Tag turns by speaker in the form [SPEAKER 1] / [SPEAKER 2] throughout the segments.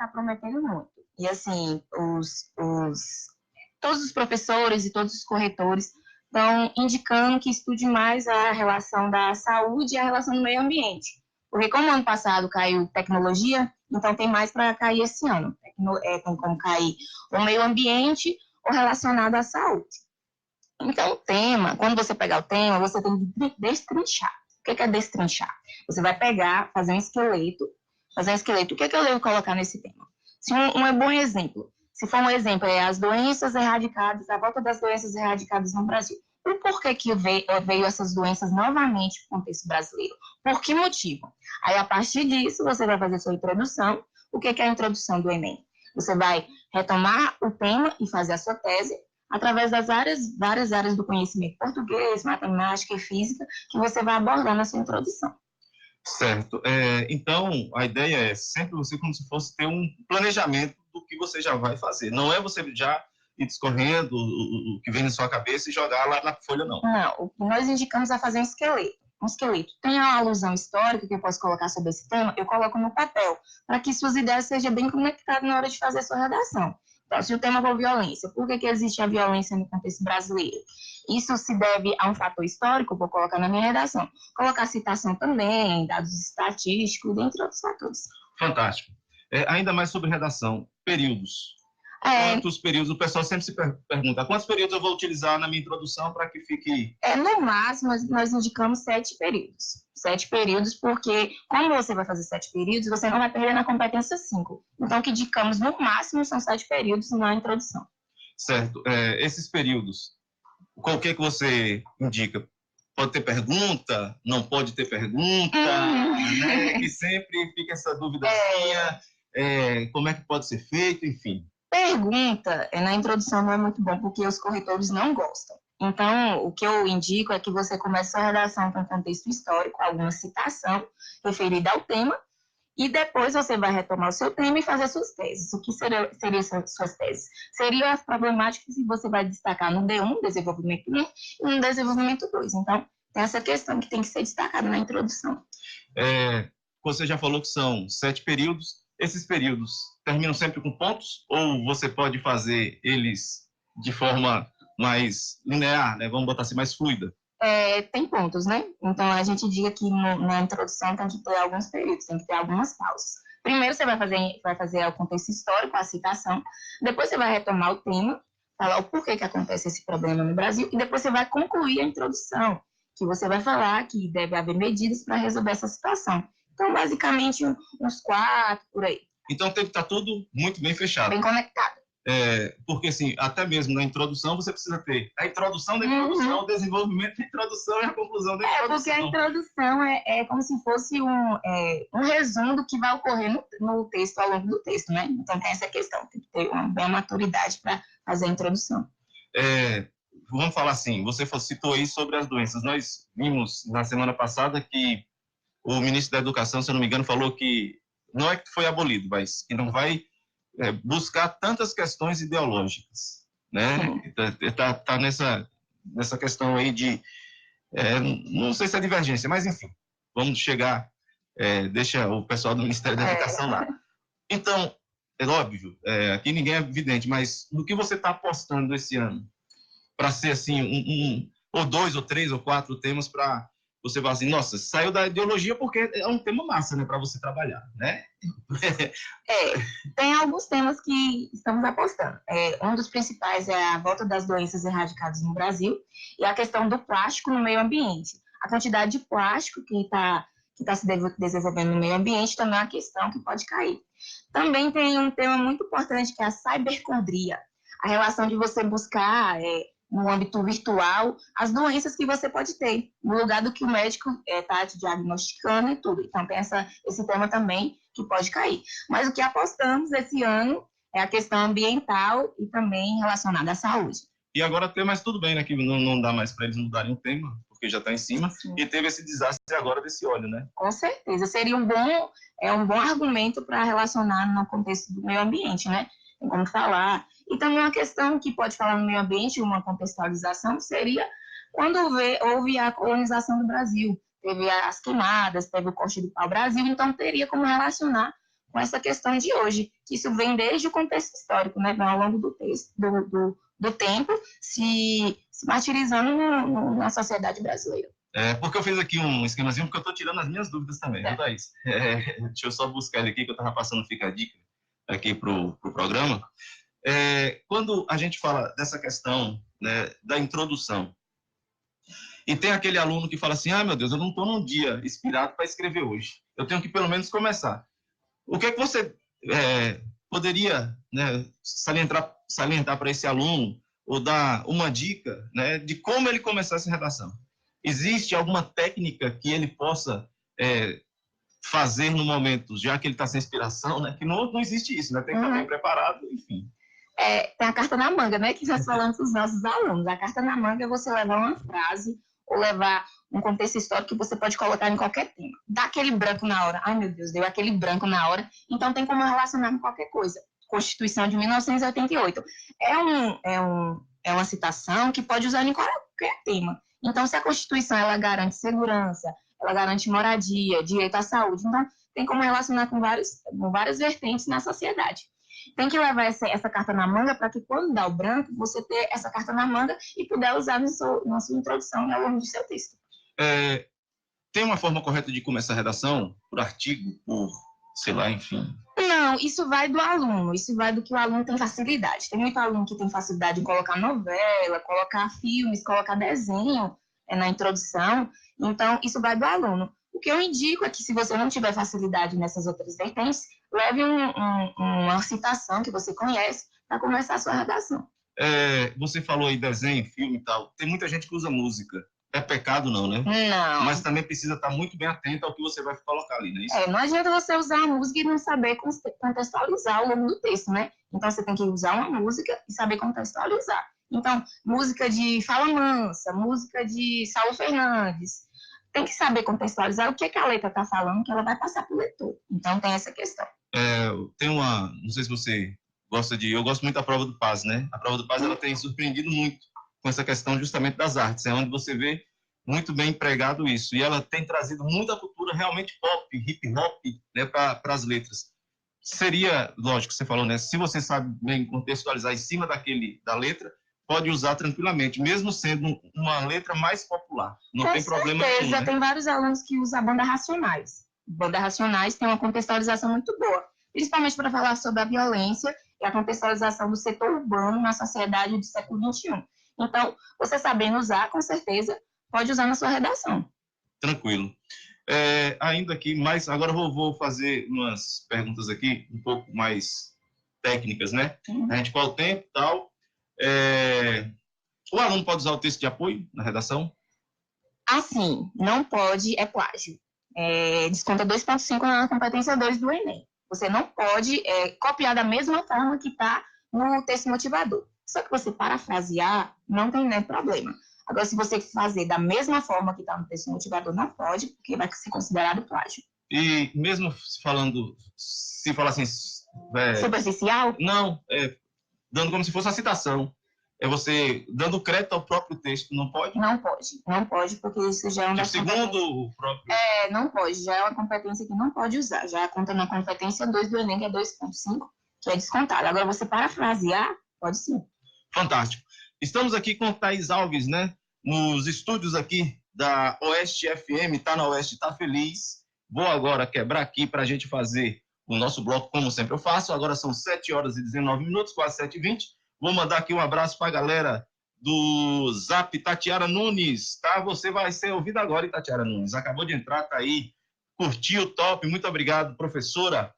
[SPEAKER 1] está prometendo muito. E, assim, todos os professores e todos os corretores estão indicando que estude mais a relação da saúde e a relação do meio ambiente. Porque como ano passado caiu tecnologia, então tem mais para cair esse ano. Tem como cair o meio ambiente ou relacionado à saúde. Então, o tema, quando você pegar o tema, você tem que destrinchar. O que é destrinchar? Você vai pegar, fazer um esqueleto. O que eu devo colocar nesse tema? Se um bom exemplo. Se for um exemplo, é as doenças erradicadas, a volta das doenças erradicadas no Brasil. E por que veio essas doenças novamente para o contexto brasileiro? Por que motivo? Aí, a partir disso, você vai fazer sua introdução. O que é a introdução do Enem? Você vai retomar o tema e fazer a sua tese através das várias áreas do conhecimento, português, matemática e física, que você vai abordar na sua introdução.
[SPEAKER 2] Certo. Então, a ideia é sempre você como se fosse ter um planejamento do que você já vai fazer. Não é você já ir discorrendo o que vem na sua cabeça e jogar lá na folha, não.
[SPEAKER 1] Não, o que nós indicamos é fazer um esqueleto. Um esqueleto. Tem a alusão histórica que eu posso colocar sobre esse tema, eu coloco no papel, para que suas ideias sejam bem conectadas na hora de fazer a sua redação. Então, se o tema for violência, por que existe a violência no contexto brasileiro? Isso se deve a um fator histórico, vou colocar na minha redação. Colocar citação também, dados estatísticos, dentre outros fatores.
[SPEAKER 2] Fantástico. Ainda mais sobre redação, períodos. Quantos períodos? O pessoal sempre se pergunta, quantos períodos eu vou utilizar na minha introdução para que fique...
[SPEAKER 1] No máximo, nós indicamos 7 períodos. 7 períodos, porque como você vai fazer 7 períodos, você não vai perder na competência 5. Então, o que indicamos no máximo são 7 períodos na introdução.
[SPEAKER 2] Certo. Esses períodos, qual que você indica? Pode ter pergunta? Não pode ter pergunta? Né? E sempre fica essa dúvidazinha, como é que pode ser feito, enfim.
[SPEAKER 1] Pergunta na introdução não é muito bom, porque os corretores não gostam. Então, o que eu indico é que você comece a redação com contexto histórico, alguma citação referida ao tema, e depois você vai retomar o seu tema e fazer suas teses. O que seriam suas teses? Seriam as problemáticas que você vai destacar no D1, desenvolvimento 1, e no desenvolvimento 2. Então, tem essa questão que tem que ser destacada na introdução.
[SPEAKER 2] Você já falou que são 7 períodos. Esses períodos terminam sempre com pontos? Ou você pode fazer eles de forma mais linear, né? Vamos botar assim, mais fluida?
[SPEAKER 1] Tem pontos, né? Então, a gente diz que na introdução tem que ter alguns períodos, tem que ter algumas pausas. Primeiro, você vai fazer o contexto histórico, a citação. Depois, você vai retomar o tema, falar o porquê que acontece esse problema no Brasil. E depois, você vai concluir a introdução, que você vai falar que deve haver medidas para resolver essa situação. Então, basicamente, uns 4 por aí.
[SPEAKER 2] Então, tem que estar tudo muito bem fechado.
[SPEAKER 1] Bem conectado.
[SPEAKER 2] Porque, assim, até mesmo na introdução, você precisa ter a introdução da introdução, o desenvolvimento da introdução e a conclusão da introdução.
[SPEAKER 1] Porque a introdução é como se fosse um resumo do que vai ocorrer no texto, ao longo do texto, né? Então, tem essa questão, tem que ter uma boa maturidade para fazer a introdução.
[SPEAKER 2] Vamos falar assim, você citou aí sobre as doenças. Nós vimos na semana passada que o ministro da Educação, se eu não me engano, falou que não é que foi abolido, mas que não vai buscar tantas questões ideológicas, né? Tá nessa questão aí de, não sei se é divergência, mas enfim, vamos chegar, deixa o pessoal do Ministério da Educação lá. Então, é óbvio, aqui ninguém é vidente, mas no que você está apostando esse ano? Para ser assim, ou 2, ou 3, ou 4 temas para você falar assim, nossa, saiu da ideologia porque é um tema massa, né, para você trabalhar, né?
[SPEAKER 1] Tem alguns temas que estamos apostando. Um dos principais é a volta das doenças erradicadas no Brasil e a questão do plástico no meio ambiente. A quantidade de plástico que está se desenvolvendo no meio ambiente também é uma questão que pode cair. Também tem um tema muito importante que é a cibercondria, a relação de você buscar no âmbito virtual, as doenças que você pode ter, no lugar do que o médico está te diagnosticando e tudo. Então, tem esse tema também que pode cair. Mas o que apostamos esse ano é a questão ambiental e também relacionada à saúde.
[SPEAKER 2] E agora tem, mas tudo bem, né, que não dá mais para eles mudarem o tema, porque já está em cima. Sim. E teve esse desastre agora desse óleo, né?
[SPEAKER 1] Com certeza. Seria um bom argumento para relacionar no contexto do meio ambiente, né? Tem como falar. E também uma questão que pode falar no meio ambiente, uma contextualização, seria quando houve a colonização do Brasil. Teve as queimadas, teve o corte do pau-brasil, então teria como relacionar com essa questão de hoje, que isso vem desde o contexto histórico, né, vem ao longo do texto, do tempo, se martirizando na sociedade brasileira.
[SPEAKER 2] Porque eu fiz aqui um esquemazinho, porque eu estou tirando as minhas dúvidas também, viu, Thaís? Deixa eu só buscar ele aqui, que eu estava passando Fica a Dica aqui para o programa. Quando a gente fala dessa questão, né, da introdução, e tem aquele aluno que fala assim, meu Deus, eu não estou num dia inspirado para escrever hoje, eu tenho que pelo menos começar. O que é que você poderia, né, salientar para esse aluno, ou dar uma dica, né, de como ele começar essa redação? Existe alguma técnica que ele possa fazer no momento, já que ele está sem inspiração, né? Que não existe isso, né? Tem que estar bem preparado, enfim.
[SPEAKER 1] Tem a carta na manga, né? Que nós falamos para os nossos alunos. A carta na manga é você levar uma frase ou levar um contexto histórico que você pode colocar em qualquer tema. Dá aquele branco na hora. Ai, meu Deus, deu aquele branco na hora. Então, tem como relacionar com qualquer coisa. Constituição de 1988. É uma citação que pode usar em qualquer tema. Então, se a Constituição ela garante segurança, ela garante moradia, direito à saúde, então tem como relacionar com várias vertentes na sociedade. Tem que levar essa carta na manga para que quando dá o branco, você ter essa carta na manga e puder usar na sua introdução ao longo do seu texto.
[SPEAKER 2] Tem uma forma correta de começar a redação? Por artigo, por, sei lá, enfim?
[SPEAKER 1] Não, isso vai do aluno, isso vai do que o aluno tem facilidade. Tem muito aluno que tem facilidade em colocar novela, colocar filmes, colocar desenho na introdução, então isso vai do aluno. O que eu indico é que se você não tiver facilidade nessas outras vertentes, leve uma citação que você conhece para começar a sua redação.
[SPEAKER 2] Você falou aí desenho, filme e tal, tem muita gente que usa música. É pecado não, né?
[SPEAKER 1] Não.
[SPEAKER 2] Mas também precisa estar muito bem atento ao que você vai colocar ali, não é isso?
[SPEAKER 1] Não adianta você usar a música e não saber contextualizar ao longo do texto, né? Então, você tem que usar uma música e saber contextualizar. Então, música de Fala Mansa, música de Saulo Fernandes. Tem que saber contextualizar o que a letra está falando, que ela vai passar para o leitor. Então, tem essa questão.
[SPEAKER 2] Não sei se você gosta eu gosto muito da prova do PAS, né? A prova do PAS, ela tem surpreendido muito com essa questão justamente das artes, onde você vê muito bem empregado isso, e ela tem trazido muita cultura realmente pop, hip hop, né, para as letras. Seria, lógico, você falou, né, se você sabe bem contextualizar em cima da letra, pode usar tranquilamente, mesmo sendo uma letra mais popular, não tem problema nenhum, né?
[SPEAKER 1] Tem vários alunos que usam a banda Racionais. Banda Racionais tem uma contextualização muito boa, principalmente para falar sobre a violência e a contextualização do setor urbano na sociedade do século XXI. Então, você sabendo usar, com certeza, pode usar na sua redação.
[SPEAKER 2] Tranquilo. Ainda aqui, mas agora eu vou fazer umas perguntas aqui, um pouco mais técnicas, né? A gente qual o tempo e tal. O aluno pode usar o texto de apoio na redação?
[SPEAKER 1] Assim, não pode, é plágio. Desconta 2,5 na competência 2 do Enem. Você não pode copiar da mesma forma que está no texto motivador. Só que você parafrasear, não tem nem problema. Agora, se você fazer da mesma forma que está no texto motivador, não pode, porque vai ser considerado plágio.
[SPEAKER 2] E mesmo se falar assim...
[SPEAKER 1] superficial?
[SPEAKER 2] Não, dando como se fosse uma citação. Você dando crédito ao próprio texto, não pode?
[SPEAKER 1] Não pode, porque isso já é uma
[SPEAKER 2] segundo o próprio...
[SPEAKER 1] não pode, já é uma competência que não pode usar, já conta na competência 2 do Enem, que é 2,5, que é descontado. Agora, você parafrasear, pode sim.
[SPEAKER 2] Fantástico. Estamos aqui com o Thaís Alves, né? Nos estúdios aqui da Oeste FM, tá na Oeste, tá feliz. Vou agora quebrar aqui para a gente fazer o nosso bloco, como sempre eu faço. Agora são 7h19, quase 7h20. Vou mandar aqui um abraço para a galera do Zap, Tatiara Nunes, tá? Você vai ser ouvida agora, hein, Tatiara Nunes? Acabou de entrar, tá aí. Curtiu, top, muito obrigado, professora.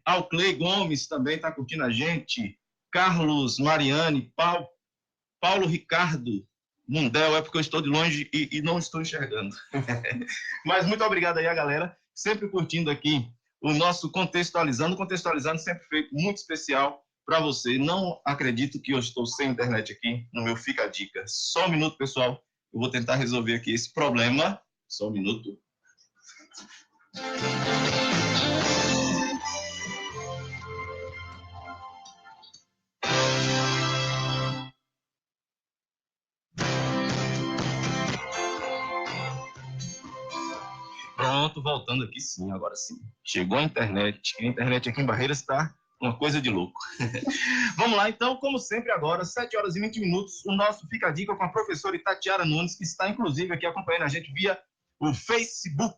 [SPEAKER 2] Alclei Gomes também tá curtindo a gente. Carlos Mariane, Paulo Ricardo Mundel, é porque eu estou de longe e não estou enxergando. Mas muito obrigado aí a galera, sempre curtindo aqui o nosso Contextualizando sempre feito muito especial para você. Não acredito que eu estou sem internet aqui no meu Fica a Dica. Só um minuto, pessoal, eu vou tentar resolver aqui esse problema. Só um minuto. tô voltando aqui sim, agora sim. Chegou a internet aqui em Barreiras está uma coisa de louco. Vamos lá, então, como sempre agora, 7 horas e 20 minutos, o nosso Fica a Dica com a professora Itatiara Nunes, que está, inclusive, aqui acompanhando a gente via o Facebook,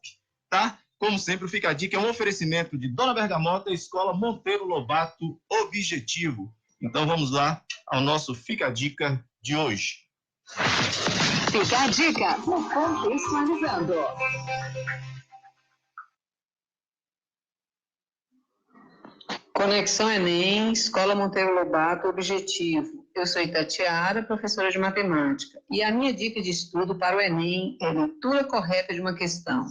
[SPEAKER 2] tá? Como sempre, o Fica a Dica é um oferecimento de Dona Bergamota, Escola Monteiro Lobato, Objetivo. Então, vamos lá ao nosso Fica a Dica de hoje.
[SPEAKER 3] Fica a Dica, contextualizando. Conexão Enem, Escola Monteiro Lobato, Objetivo. Eu sou Itatiara, professora de matemática, e a minha dica de estudo para o Enem é leitura correta de uma questão.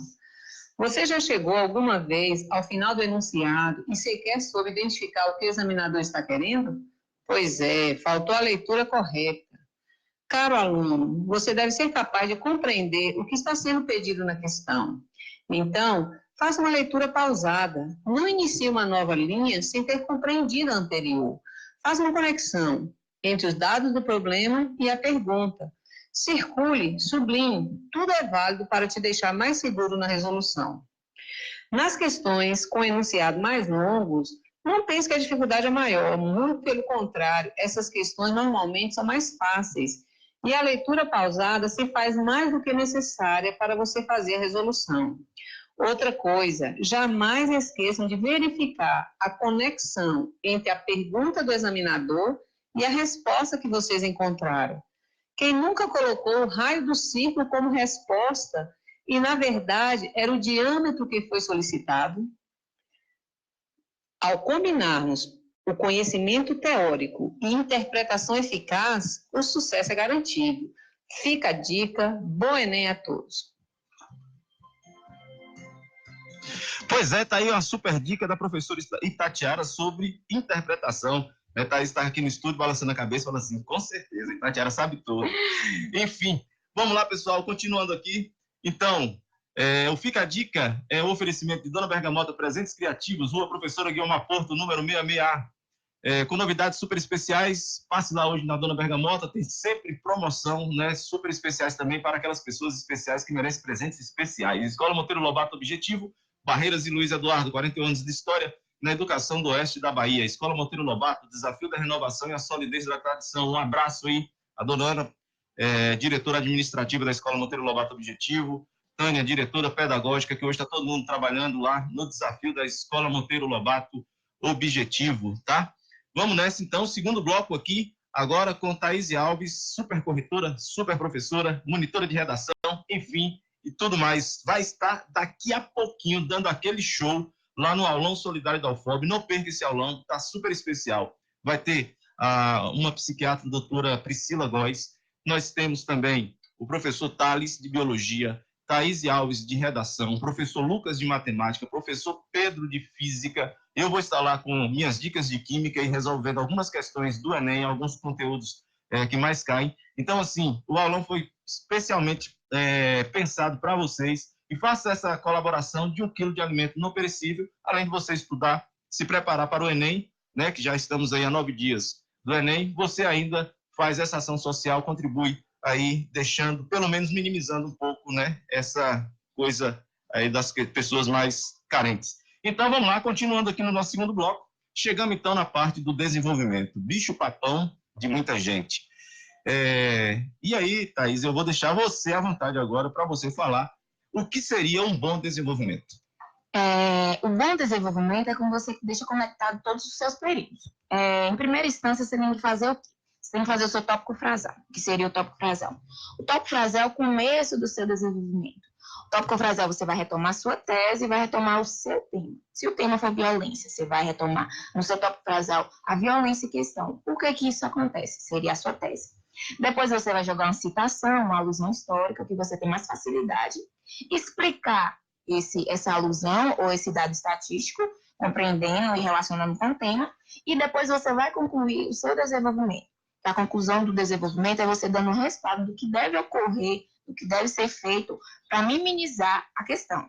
[SPEAKER 3] Você já chegou alguma vez ao final do enunciado e sequer soube identificar o que o examinador está querendo? Pois é, faltou a leitura correta. Caro aluno, você deve ser capaz de compreender o que está sendo pedido na questão. Então, faça uma leitura pausada. Não inicie uma nova linha sem ter compreendido a anterior. Faça uma conexão entre os dados do problema e a pergunta. Circule, sublinhe. Tudo é válido para te deixar mais seguro na resolução. Nas questões com enunciado mais longos, não pense que a dificuldade é maior. Muito pelo contrário, essas questões normalmente são mais fáceis. E a leitura pausada se faz mais do que necessária para você fazer a resolução. Outra coisa, jamais esqueçam de verificar a conexão entre a pergunta do examinador e a resposta que vocês encontraram. Quem nunca colocou o raio do círculo como resposta e, na verdade, era o diâmetro que foi solicitado? Ao combinarmos o conhecimento teórico e interpretação eficaz, o sucesso é garantido. Fica a dica, bom Enem a todos.
[SPEAKER 2] Pois é, tá aí uma super dica da professora Itatiara sobre interpretação. Thaís está aqui no estúdio balançando a cabeça, falando assim, com certeza, Itatiara sabe tudo. Enfim, vamos lá, pessoal, continuando aqui. Então, o Fica a Dica é o oferecimento de Dona Bergamota Presentes Criativos, Rua Professora Guilherme Porto, número 66A. Com novidades super especiais, passe lá hoje na Dona Bergamota, tem sempre promoção, né, super especiais também para aquelas pessoas especiais que merecem presentes especiais. Escola Monteiro Lobato Objetivo, Barreiras e Luiz Eduardo, 41 anos de história na educação do oeste da Bahia. Escola Monteiro Lobato, desafio da renovação e a solidez da tradição. Um abraço aí, a dona Ana, diretora administrativa da Escola Monteiro Lobato Objetivo, Tânia, diretora pedagógica, que hoje está todo mundo trabalhando lá no desafio da Escola Monteiro Lobato Objetivo, tá? Vamos nessa, então, segundo bloco aqui, agora com Thaís Alves, super corretora, super professora, monitora de redação, enfim, e tudo mais. Vai estar daqui a pouquinho dando aquele show lá no aulão solidário da UFOB. Não perca esse aulão, tá super especial. Vai ter uma psiquiatra, doutora Priscila Góes. Nós temos também o professor Thales, de Biologia, Thaís Alves, de Redação, o professor Lucas, de Matemática, professor Pedro, de Física. Eu vou estar lá com minhas dicas de Química e resolvendo algumas questões do Enem, alguns conteúdos que mais caem. Então, assim, o aulão foi especialmente pensado para vocês e faça essa colaboração de 1 quilo de alimento não perecível, além de você estudar, se preparar para o Enem, né, que já estamos aí há 9 dias do Enem, você ainda faz essa ação social, contribui aí, deixando, pelo menos minimizando um pouco, né, essa coisa aí das pessoas mais carentes. Então, vamos lá, continuando aqui no nosso segundo bloco, chegamos então na parte do desenvolvimento, bicho papão de muita gente. E aí, Thaís, eu vou deixar você à vontade agora para você falar o que seria um bom desenvolvimento.
[SPEAKER 1] O bom desenvolvimento é como você deixa conectado todos os seus períodos. Em primeira instância, você tem que fazer o quê? Você tem que fazer o seu tópico frasal, que seria o tópico frasal. O tópico frasal é o começo do seu desenvolvimento. O tópico frasal, você vai retomar a sua tese e vai retomar o seu tema. Se o tema for violência, você vai retomar no seu tópico frasal a violência em questão. Por que que isso acontece? Seria a sua tese. Depois você vai jogar uma citação, uma alusão histórica, que você tem mais facilidade. Explicar essa alusão ou esse dado estatístico, compreendendo e relacionando com o tema. E depois você vai concluir o seu desenvolvimento. A conclusão do desenvolvimento é você dando um respaldo do que deve ocorrer, do que deve ser feito para minimizar a questão,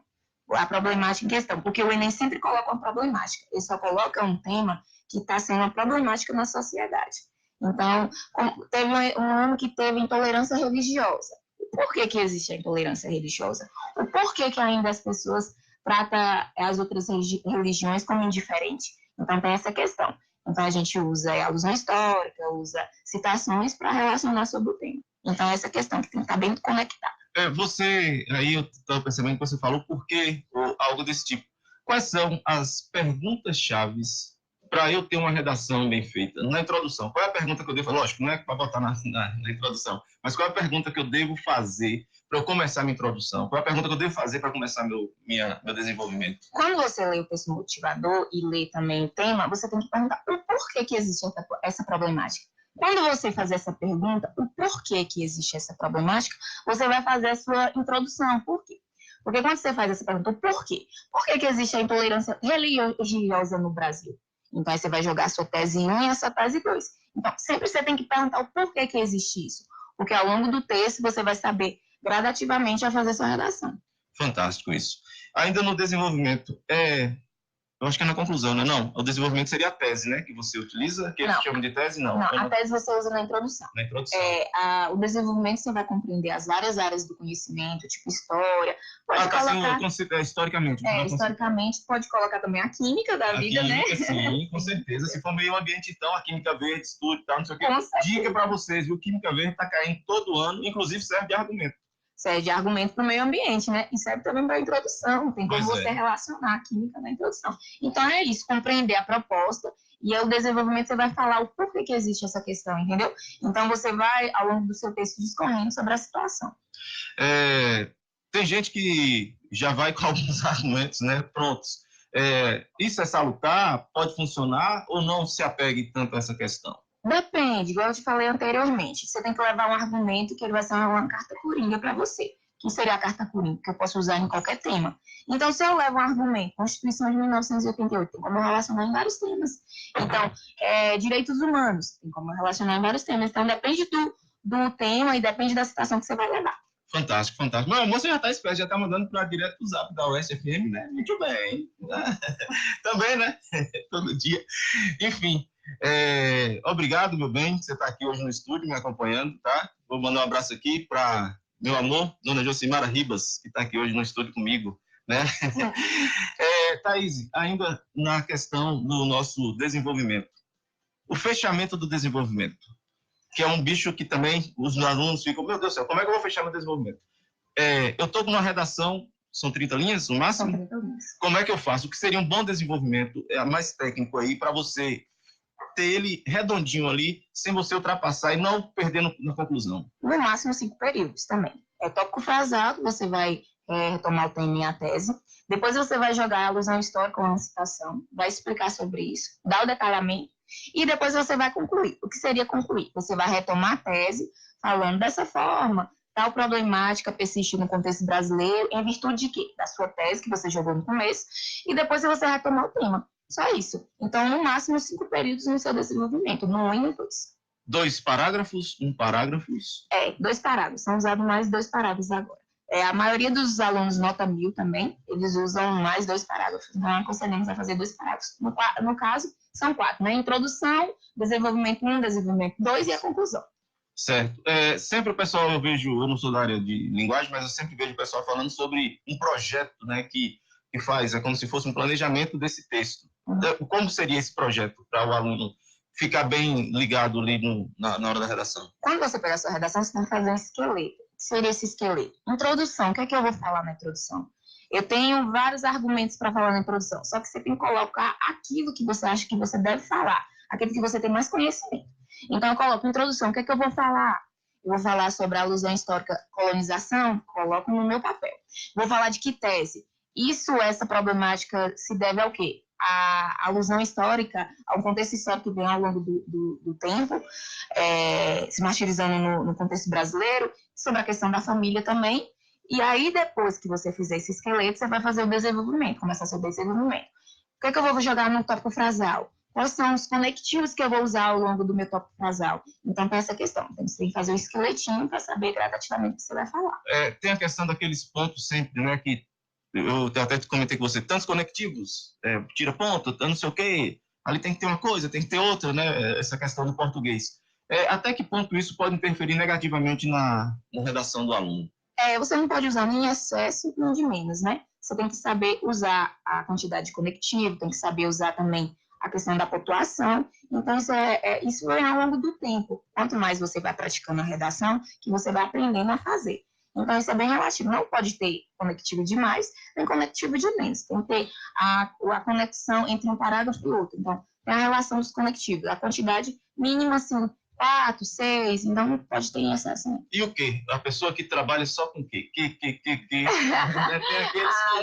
[SPEAKER 1] a problemática em questão, porque o Enem sempre coloca uma problemática, ele só coloca um tema que está sendo uma problemática na sociedade. Então, teve um ano que teve intolerância religiosa. Por que que existe a intolerância religiosa? O porquê que ainda as pessoas trata as outras religiões como indiferente. Então, tem essa questão. Então, a gente usa alusão histórica, usa citações para relacionar sobre o tema. Então, essa questão que tem que estar bem conectada.
[SPEAKER 2] Aí eu estou percebendo que você falou por quê, ou algo desse tipo. Quais são as perguntas-chave para eu ter uma redação bem feita? Na introdução, qual é a pergunta que eu devo fazer? Lógico, não é para botar na introdução, mas qual é a pergunta que eu devo fazer para eu começar minha introdução? Qual é a pergunta que eu devo fazer para começar meu desenvolvimento?
[SPEAKER 1] Quando você lê o texto motivador e lê também o tema, você tem que perguntar o porquê que existe essa problemática. Quando você fazer essa pergunta, o porquê que existe essa problemática, você vai fazer a sua introdução. Por quê? Porque quando você faz essa pergunta, o porquê? Por que existe a intolerância religiosa no Brasil? Então, aí você vai jogar a sua tese 1 e a sua tese 2. Então, sempre você tem que perguntar o porquê que existe isso. Porque ao longo do texto, você vai saber gradativamente a fazer a sua redação.
[SPEAKER 2] Fantástico isso. Ainda no desenvolvimento, eu acho que é na conclusão, né? Não, o desenvolvimento seria a tese, né? Que você utiliza, que eles chamam de tese, não.
[SPEAKER 1] Não, a tese você usa na introdução.
[SPEAKER 2] Na introdução.
[SPEAKER 1] O desenvolvimento você vai compreender as várias áreas do conhecimento, tipo história. Pode colocar...
[SPEAKER 2] historicamente.
[SPEAKER 1] Historicamente, pode colocar também a química da vida,
[SPEAKER 2] química,
[SPEAKER 1] né?
[SPEAKER 2] Sim, com certeza. Se for meio ambiente, então, a química verde, estudo e tal, não sei o quê. Dica para vocês, viu? Química verde está caindo todo ano, inclusive serve de argumento.
[SPEAKER 1] Serve de argumento para o meio ambiente, né? E serve também para a introdução, tem como você relacionar a química na introdução. Então, é isso, compreender a proposta e o desenvolvimento você vai falar o porquê que existe essa questão, entendeu? Então, você vai, ao longo do seu texto, discorrendo sobre a situação.
[SPEAKER 2] Tem gente que já vai com alguns argumentos, né, prontos. Isso é salutar? Pode funcionar ou não se apegue tanto a essa questão?
[SPEAKER 1] Depende, igual eu te falei anteriormente. Você tem que levar um argumento que ele vai ser uma carta coringa para você. Que seria a carta coringa, que eu posso usar em qualquer tema. Então, se eu levo um argumento, Constituição de 1988, tem como eu relacionar em vários temas. Então, direitos humanos, tem como eu relacionar em vários temas. Então, depende do tema e depende da citação que você vai levar.
[SPEAKER 2] Fantástico, fantástico. Meu amor, você já está esperto, já está mandando para direto do zap da USFM, né? Muito bem. Também, né? Todo dia. Enfim. Obrigado, meu bem, você está aqui hoje no estúdio me acompanhando, tá? Vou mandar um abraço aqui para meu amor, dona Josimara Ribas, que está aqui hoje no estúdio comigo, né? Thaís, ainda na questão do nosso desenvolvimento, o fechamento do desenvolvimento, que é um bicho que também os alunos ficam, meu Deus do céu, como é que eu vou fechar meu desenvolvimento? Eu estou com uma redação, são 30 linhas no máximo?
[SPEAKER 1] São 30 linhas.
[SPEAKER 2] Como é que eu faço? O que seria um bom desenvolvimento, mais técnico aí, para você ter ele redondinho ali, sem você ultrapassar e não perder na conclusão?
[SPEAKER 1] No máximo 5 períodos também. Tópico frasado, você vai retomar o tema e a tese. Depois você vai jogar a alusão histórica ou uma citação, vai explicar sobre isso, dar o detalhamento, e depois você vai concluir. O que seria concluir? Você vai retomar a tese, falando dessa forma, tal problemática persiste no contexto brasileiro, em virtude de quê? Da sua tese, que você jogou no começo, e depois você vai retomar o tema. Só isso. Então, no máximo, 5 períodos no seu desenvolvimento, no 1 e no 2.
[SPEAKER 2] 2 parágrafos, 1 parágrafo?
[SPEAKER 1] 2 parágrafos. São usados mais 2 parágrafos agora. A maioria dos alunos nota 1000 também, eles usam mais 2 parágrafos. Então, aconselhamos a fazer 2 parágrafos. No caso, são 4, né? Introdução, desenvolvimento 1, desenvolvimento 2 e a conclusão.
[SPEAKER 2] Certo. Sempre o pessoal, eu não sou da área de linguagem, mas eu sempre vejo o pessoal falando sobre um projeto, né, que faz, como se fosse um planejamento desse texto. Como seria esse projeto para o aluno ficar bem ligado ali na hora da redação?
[SPEAKER 1] Quando você pegar a sua redação, você tem que fazer um esqueleto. O que seria esse esqueleto? Introdução. O que é que eu vou falar na introdução? Eu tenho vários argumentos para falar na introdução, só que você tem que colocar aquilo que você acha que você deve falar, aquilo que você tem mais conhecimento. Então, eu coloco introdução. O que é que eu vou falar? Eu vou falar sobre a alusão histórica colonização, coloco no meu papel. Vou falar de que tese? Essa problemática se deve ao quê? A alusão histórica, ao contexto histórico que vem ao longo do tempo, se martirizando no contexto brasileiro, sobre a questão da família também. E aí, depois que você fizer esse esqueleto, você vai fazer o desenvolvimento, começar seu desenvolvimento. O que é que eu vou jogar no tópico frasal? Quais são os conectivos que eu vou usar ao longo do meu tópico frasal? Então, tem essa questão. Então, você tem que fazer um esqueletinho para saber gradativamente o que você vai falar.
[SPEAKER 2] Tem a questão daqueles pontos sempre, né, que eu até comentei com você, tantos conectivos, tira ponto, não sei o quê, ali tem que ter uma coisa, tem que ter outra, né, essa questão do português. Até que ponto isso pode interferir negativamente na redação do aluno?
[SPEAKER 1] Você não pode usar nem excesso nem de menos, né? você tem que saber usar a quantidade de conectivo, tem que saber usar também a questão da pontuação. Então, isso vem ao longo do tempo. Quanto mais você vai praticando a redação, que você vai aprendendo a fazer. Então, isso é bem relativo. Não pode ter conectivo demais, nem conectivo de menos. Tem que ter a conexão entre um parágrafo e outro. Então, tem a relação dos conectivos. A quantidade mínima, assim, 4, 6, então não pode ter essa assim.
[SPEAKER 2] E o quê? A pessoa que trabalha só com o quê? Tem aqueles que,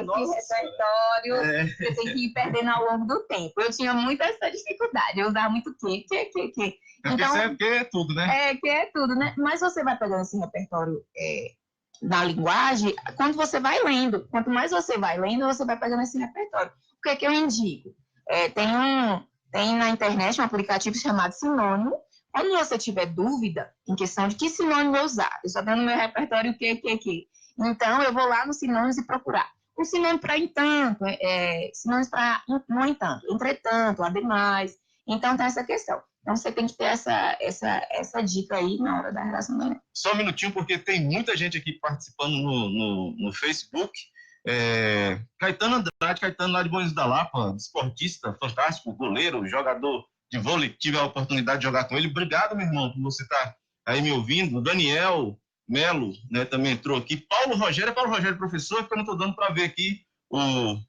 [SPEAKER 1] nossa, esse repertório você tem que ir perdendo ao longo do tempo. Eu tinha muito essa dificuldade, eu usava muito que.
[SPEAKER 2] Então, que é tudo, né?
[SPEAKER 1] Que é tudo, né? Mas você vai pegando esse repertório da linguagem, quando você vai lendo, quanto mais você vai lendo, você vai pegando esse repertório. O que é que eu indico? Tem na internet um aplicativo chamado Sinônimo. Quando você tiver dúvida em questão de que sinônimo eu usar, eu só tenho no meu repertório o que. Então, eu vou lá nos sinônimos e procurar. O sinônimo para entanto, sinônimos para no entanto, entretanto, ademais. Então, tem essa questão. Então, você tem que ter essa dica aí na hora da redação do Enem.
[SPEAKER 2] Só um minutinho, porque tem muita gente aqui participando no Facebook. Caetano Andrade, Caetano lá de Buenos da Lapa, esportista fantástico, goleiro, jogador de vôlei, tive a oportunidade de jogar com ele. Obrigado, meu irmão, por você estar aí me ouvindo. Daniel Melo, né, também entrou aqui. Paulo Rogério, professor, porque eu não estou dando para ver aqui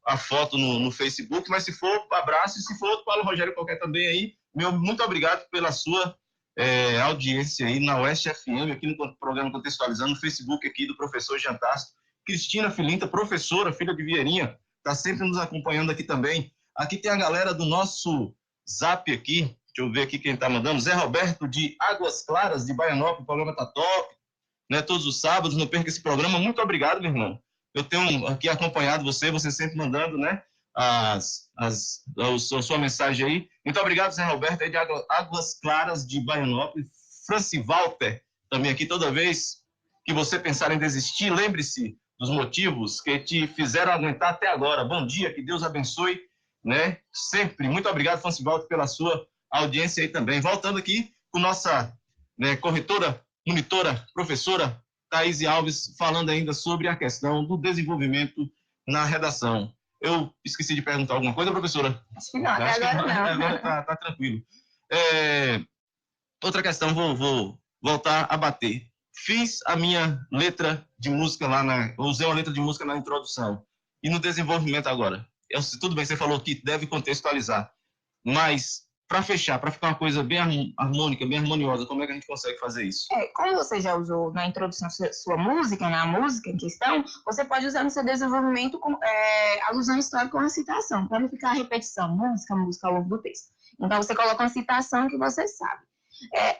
[SPEAKER 2] a foto no Facebook, mas se for, abraço, e se for outro Paulo Rogério qualquer também aí, muito obrigado pela sua audiência aí na Oeste FM, aqui no programa Contextualizando, no Facebook aqui do professor Jean Tasso. Cristina Filinta, professora, filha de Vieirinha, está sempre nos acompanhando aqui também. Aqui tem a galera do nosso Zap aqui, deixa eu ver aqui quem está mandando. Zé Roberto de Águas Claras, de Baianópolis, o programa tá top, né? Todos os sábados, não perca esse programa. Muito obrigado, meu irmão. Eu tenho aqui acompanhado você sempre mandando, né, a sua mensagem aí. Muito obrigado, Zé Roberto, aí de Águas Claras, de Baianópolis. Franci Walter, também aqui, toda vez que você pensar em desistir, lembre-se dos motivos que te fizeram aguentar até agora. Bom dia, que Deus abençoe, né? Sempre. Muito obrigado, Franci Walter, pela sua audiência aí também. Voltando aqui com nossa, né, corretora, monitora, professora Thaís Alves, falando ainda sobre a questão do desenvolvimento na redação. Eu esqueci de perguntar alguma coisa, professora?
[SPEAKER 1] Acho que não, até agora não.
[SPEAKER 2] Agora tá tranquilo. Outra questão, vou voltar a bater. Fiz a minha letra de música usei uma letra de música na introdução. E no desenvolvimento agora? Tudo bem, você falou que deve contextualizar, mas para fechar, para ficar uma coisa bem harmônica, bem harmoniosa, como é que a gente consegue fazer isso?
[SPEAKER 1] Como você já usou na introdução sua música, na música em questão, você pode usar no seu desenvolvimento alusão histórica com a citação, para não ficar a repetição, música ao longo do texto. Então, você coloca uma citação que você sabe.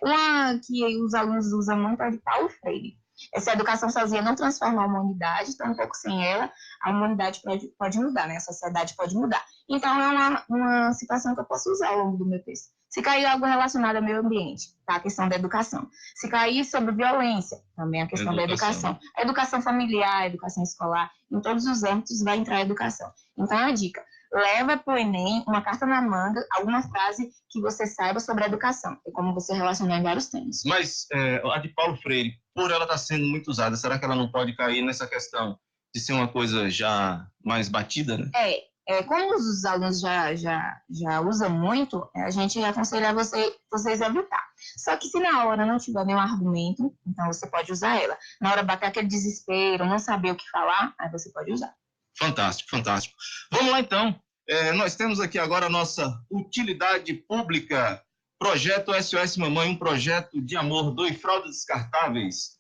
[SPEAKER 1] Uma que os alunos usam muito é de Paulo Freire. Se a educação sozinha não transforma a humanidade, então um pouco sem ela, a humanidade pode mudar, né? A sociedade pode mudar. Então, é uma situação que eu posso usar ao longo do meu texto. Se cair algo relacionado ao meio ambiente, tá? A questão da educação. Se cair sobre violência, também a questão da educação. A educação familiar, a educação escolar, em todos os âmbitos vai entrar a educação. Então, a dica, leva para o Enem uma carta na manga, alguma frase que você saiba sobre a educação, e como você relacionar em vários temas.
[SPEAKER 2] Mas a de Paulo Freire, por ela estar sendo muito usada, será que ela não pode cair nessa questão de ser uma coisa já mais batida, né?
[SPEAKER 1] Como os alunos já usam muito, a gente aconselha vocês a evitar. Só que se na hora não tiver nenhum argumento, então você pode usar ela. Na hora bater aquele desespero, não saber o que falar, aí você pode usar.
[SPEAKER 2] Fantástico, fantástico. Vamos lá, então. Nós temos aqui agora a nossa utilidade pública, Projeto SOS Mamãe, um projeto de amor, doe fraldas descartáveis,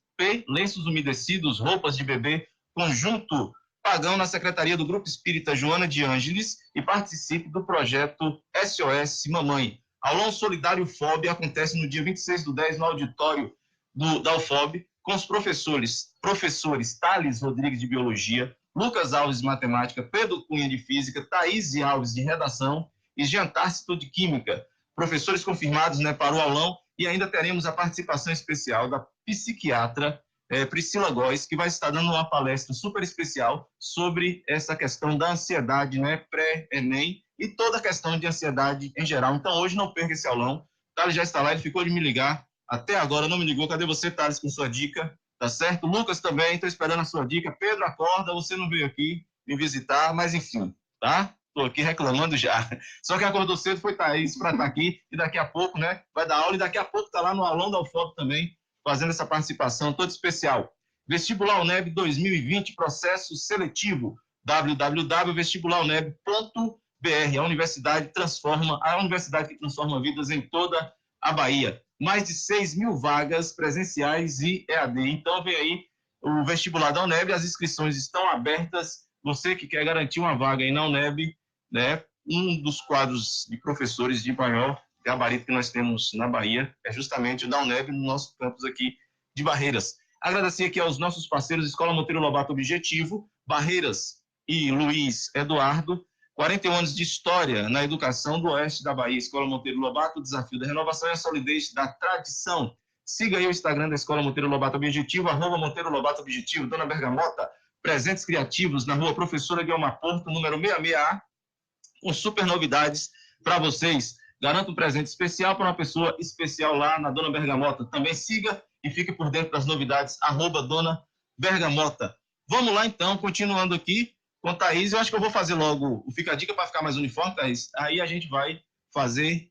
[SPEAKER 2] lenços umedecidos, roupas de bebê, conjunto pagão na Secretaria do Grupo Espírita Joana de Ângeles e participe do projeto SOS Mamãe. Aulão Solidário FOB acontece no dia 26/10 no auditório da UFOB com os professores Thales Rodrigues de Biologia, Lucas Alves de Matemática, Pedro Cunha de Física, Thaís Alves de Redação e Jean Tasso de Química. Professores confirmados, né, para o aulão, e ainda teremos a participação especial da psiquiatra Priscila Góes, que vai estar dando uma palestra super especial sobre essa questão da ansiedade, né, pré-ENEM e toda a questão de ansiedade em geral. Então, hoje não perca esse aulão. Thales já está lá, ele ficou de me ligar. Até agora não me ligou. Cadê você, Thales, com sua dica? Tá certo? Lucas também, estou esperando a sua dica. Pedro, acorda, você não veio aqui. me visitar, mas enfim, tá? Estou aqui reclamando já. Só que acordou cedo, foi Thaís para estar aqui, e daqui a pouco, né, vai dar aula, e daqui a pouco está lá no aulão da UFOP também, fazendo essa participação toda especial. Vestibular UNEB 2020, processo seletivo, www.vestibularuneb.br, a universidade que transforma vidas em toda a Bahia. Mais de 6.000 vagas presenciais e EAD. Então vem aí o vestibular da UNEB, as inscrições estão abertas. Você que quer garantir uma vaga aí na UNEB, né, um dos quadros de professores de maior gabarito que nós temos na Bahia é justamente o da UNEB, no nosso campus aqui de Barreiras. Agradecer aqui aos nossos parceiros Escola Monteiro Lobato Objetivo, Barreiras e Luiz Eduardo, 41 anos de história na educação do oeste da Bahia. Escola Monteiro Lobato, o desafio da renovação e a solidez da tradição. Siga aí o Instagram da Escola Monteiro Lobato Objetivo, @Monteiro Lobato Objetivo. Dona Bergamota, presentes criativos na rua Professora Guilmar Porto, número 66A, com super novidades para vocês. Garanto um presente especial para uma pessoa especial lá na Dona Bergamota. Também siga e fique por dentro das novidades, @Dona Bergamota. Vamos lá, então, continuando aqui com a Thaís. Eu acho que eu vou fazer logo o Fica a Dica para ficar mais uniforme, Thaís. Aí a gente vai fazer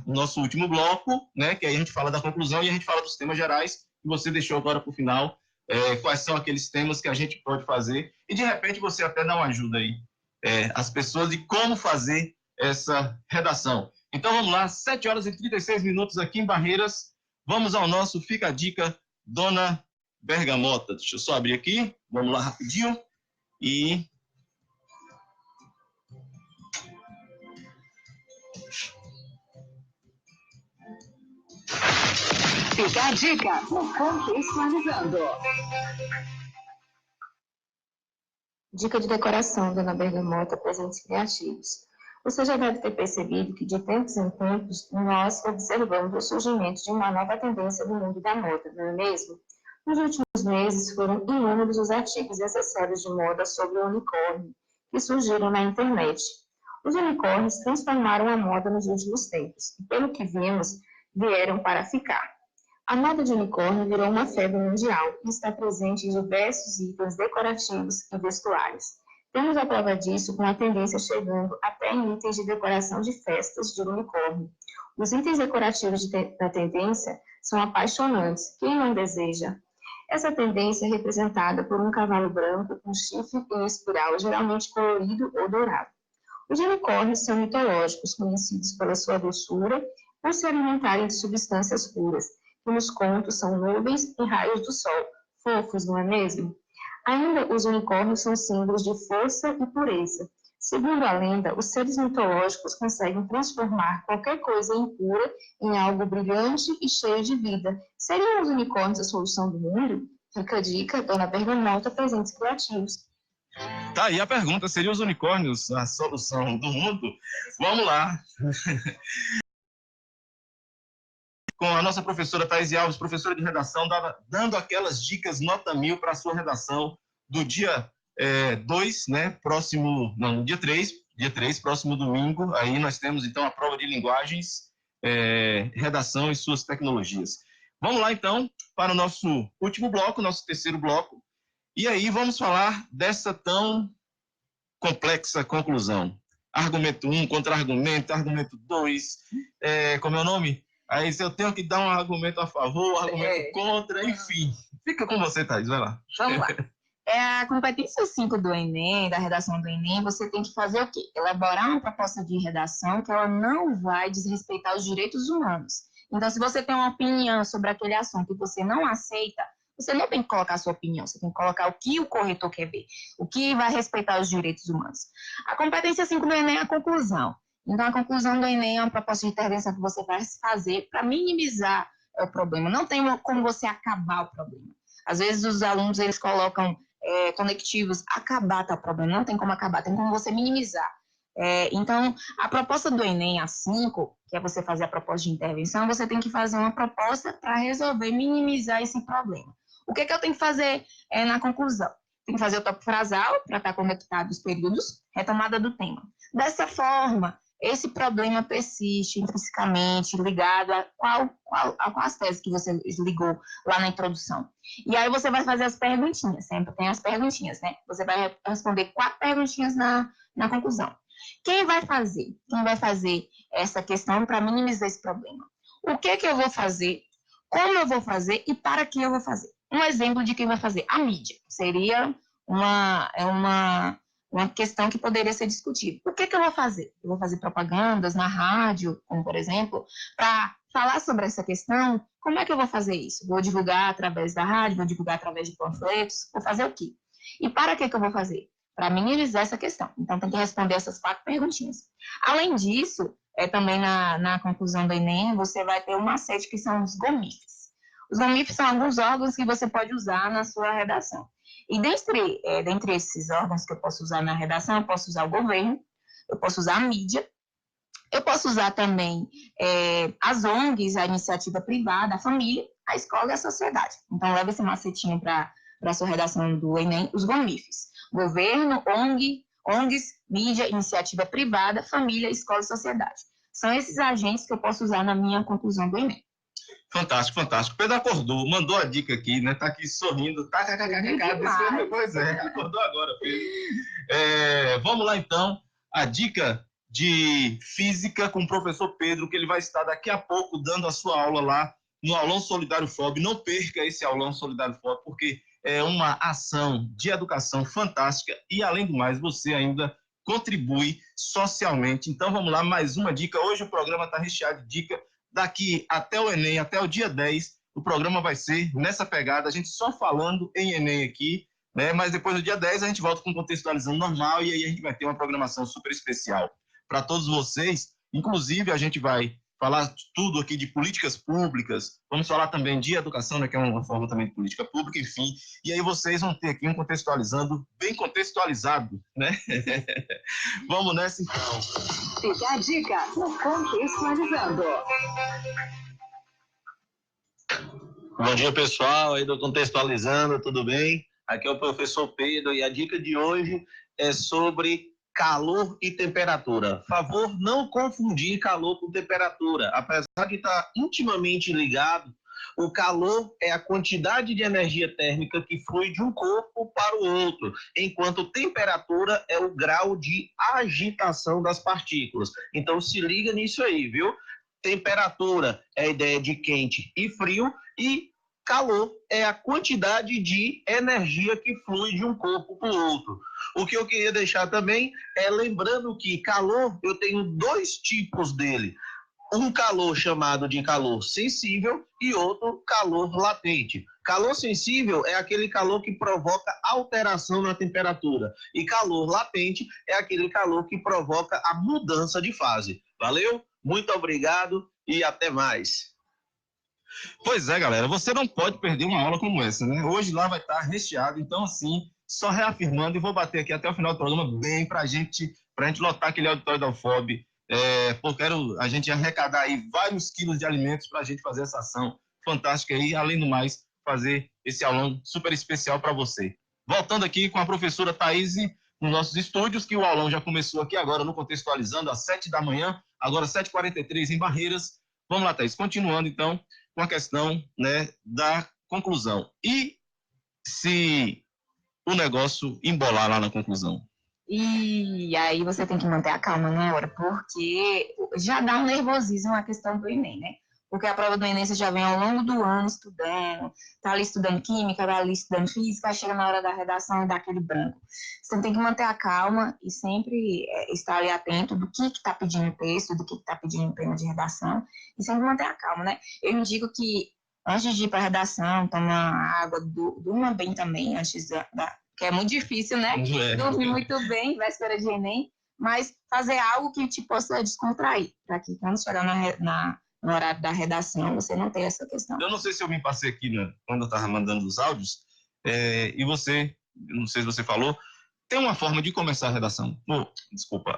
[SPEAKER 2] o nosso último bloco, né? Que aí a gente fala da conclusão e a gente fala dos temas gerais que você deixou agora para o final. Quais são aqueles temas que a gente pode fazer. E, de repente, você até dá uma ajuda aí às pessoas de como fazer essa redação. Então, vamos lá, 7h36 aqui em Barreiras. Vamos ao nosso Fica a Dica, Dona Bergamota. Deixa eu só abrir aqui, vamos lá rapidinho. E...
[SPEAKER 4] Fica a dica, contextualizando.
[SPEAKER 1] Dica de decoração, Dona Bergamota, presentes criativos. Você já deve ter percebido que, de tempos em tempos, nós observamos o surgimento de uma nova tendência do mundo da moda, não é mesmo? Nos últimos meses, foram inúmeros os artigos e acessórios de moda sobre o unicórnio que surgiram na internet. Os unicórnios transformaram a moda nos últimos tempos e, pelo que vimos, vieram para ficar. A moda de unicórnio virou uma febre mundial e está presente em diversos itens decorativos e vestuários. Temos a prova disso com a tendência chegando até em itens de decoração de festas de unicórnio. Os itens decorativos da tendência são apaixonantes, quem não deseja? Essa tendência é representada por um cavalo branco com chifre em espiral, geralmente colorido ou dourado. Os unicórnios são mitológicos, conhecidos pela sua doçura, por se alimentarem de substâncias puras, que nos contos são nuvens e raios do sol. Fofos, não é mesmo? Ainda, os unicórnios são símbolos de força e pureza. Segundo a lenda, os seres mitológicos conseguem transformar qualquer coisa impura em algo brilhante e cheio de vida. Seriam os unicórnios a solução do mundo? Fica a dica, Dona Bergamota, presentes criativos.
[SPEAKER 2] Tá aí a pergunta, seriam os unicórnios a solução do mundo? Vamos lá. Com a nossa professora Thaís Alves, professora de redação, dando aquelas dicas nota 1000 para a sua redação do dia 2, né, dia 3, próximo domingo. Aí nós temos, então, a prova de linguagens, redação e suas tecnologias. Vamos lá, então, para o nosso último bloco, nosso terceiro bloco. E aí vamos falar dessa tão complexa conclusão. Argumento 1, contra-argumento, argumento 2, como é o nome? Aí se eu tenho que dar um argumento a favor, argumento contra, enfim. Fica com você, Thaís, vai lá.
[SPEAKER 1] Vamos lá. A competência 5 do Enem, da redação do Enem, você tem que fazer o quê? Elaborar uma proposta de redação que ela não vai desrespeitar os direitos humanos. Então, se você tem uma opinião sobre aquele assunto que você não aceita, você não tem que colocar a sua opinião, você tem que colocar o que o corretor quer ver, o que vai respeitar os direitos humanos. A competência 5 do Enem é a conclusão. Então, a conclusão do Enem é uma proposta de intervenção que você vai fazer para minimizar o problema. Não tem como você acabar o problema. Às vezes, os alunos, eles colocam conectivos, acabar tá o problema. Não tem como acabar, tem como você minimizar. Então, a proposta do Enem, a 5, que é você fazer a proposta de intervenção, você tem que fazer uma proposta para resolver, minimizar esse problema. O que eu tenho que fazer na conclusão? Tem que fazer o tópico frasal, para estar conectado os períodos, retomada do tema. Dessa forma, esse problema persiste intrinsecamente ligado a quais teses que você ligou lá na introdução. E aí você vai fazer as perguntinhas, sempre tem as perguntinhas, né? Você vai responder 4 perguntinhas na conclusão. Quem vai fazer? Quem vai fazer essa questão para minimizar esse problema? O que eu vou fazer? Como eu vou fazer e para que eu vou fazer? Um exemplo de quem vai fazer? A mídia. Seria uma questão que poderia ser discutida. O que eu vou fazer? Eu vou fazer propagandas na rádio, como por exemplo, para falar sobre essa questão. Como é que eu vou fazer isso? Vou divulgar através da rádio, vou divulgar através de panfletos, vou fazer o quê? E para que eu vou fazer? Para minimizar essa questão. Então, tem que responder essas 4 perguntinhas. Além disso, também na conclusão do Enem, você vai ter um macete que são os GOMIFs. Os GOMIFs são alguns órgãos que você pode usar na sua redação. E dentre esses órgãos que eu posso usar na redação, eu posso usar o governo, eu posso usar a mídia, eu posso usar também as ONGs, a iniciativa privada, a família, a escola e a sociedade. Então, leva esse macetinho para a sua redação do Enem, os GOMIFs. Governo, ONGs, mídia, iniciativa privada, família, escola e sociedade. São esses agentes que eu posso usar na minha conclusão do Enem.
[SPEAKER 2] Fantástico, fantástico. Pedro acordou, mandou a dica aqui, né? Tá aqui sorrindo. Pois é, acordou agora, Pedro. Vamos lá, então. A dica de física com o professor Pedro, que ele vai estar daqui a pouco dando a sua aula lá no Aulão Solidário FOB. Não perca esse Aulão Solidário FOB, porque é uma ação de educação fantástica e, além do mais, você ainda contribui socialmente. Então, vamos lá, mais uma dica. Hoje o programa está recheado de dica. Daqui até o Enem, até o dia 10, o programa vai ser nessa pegada, a gente só falando em Enem aqui, né? Mas depois do dia 10 a gente volta com contextualizando normal e aí a gente vai ter uma programação super especial para todos vocês. Inclusive, a gente vai falar tudo aqui de políticas públicas, vamos falar também de educação, né, que é uma forma também de política pública, enfim. E aí vocês vão ter aqui um contextualizando, bem contextualizado, né? Vamos nessa, então.
[SPEAKER 4] Fica a dica no Contextualizando.
[SPEAKER 5] Bom dia, pessoal, aí do Contextualizando, tudo bem? Aqui é o professor Pedro e a dica de hoje é sobre calor e temperatura. Favor não confundir calor com temperatura. Apesar de estar intimamente ligado, o calor é a quantidade de energia térmica que flui de um corpo para o outro, enquanto temperatura é o grau de agitação das partículas. Então se liga nisso aí, viu? Temperatura é a ideia de quente e frio e calor é a quantidade de energia que flui de um corpo para o outro. O que eu queria deixar também é lembrando que calor, eu tenho 2 tipos dele. Um calor chamado de calor sensível e outro calor latente. Calor sensível é aquele calor que provoca alteração na temperatura. E calor latente é aquele calor que provoca a mudança de fase. Valeu? Muito obrigado e até mais.
[SPEAKER 2] Pois é, galera, você não pode perder uma aula como essa, né? Hoje lá vai estar recheado, então assim, só reafirmando, e vou bater aqui até o final do programa bem pra gente lotar aquele auditório da UFOB, porque a gente arrecadar aí vários quilos de alimentos pra gente fazer essa ação fantástica aí, além do mais, fazer esse aulão super especial para você. Voltando aqui com a professora Thaís nos nossos estúdios, que o aulão já começou aqui agora no Contextualizando, às 7 da manhã, agora 7h43 em Barreiras. Vamos lá, Thaís, continuando então com a questão, né, da conclusão. E se o negócio embolar lá na conclusão?
[SPEAKER 1] E aí você tem que manter a calma, né, Ora? Porque já dá um nervosismo a questão do Enem, né? Porque a prova do Enem você já vem ao longo do ano estudando, tá ali estudando química, tá ali estudando física, chega na hora da redação e dá aquele branco. Você tem que manter a calma e sempre estar ali atento do que está pedindo o texto, do que está pedindo o tema de redação, e sempre manter a calma, né? Eu indico que antes de ir para a redação, tomar água, durma bem também, antes que é muito difícil, né? Dormir muito bem, véspera de Enem, mas fazer algo que te possa descontrair, para que quando chegar no horário da redação, você não tenha essa questão.
[SPEAKER 2] Eu não sei se eu me passei aqui, né, quando eu estava mandando os áudios, e você, não sei se você falou, tem uma forma de começar a redação,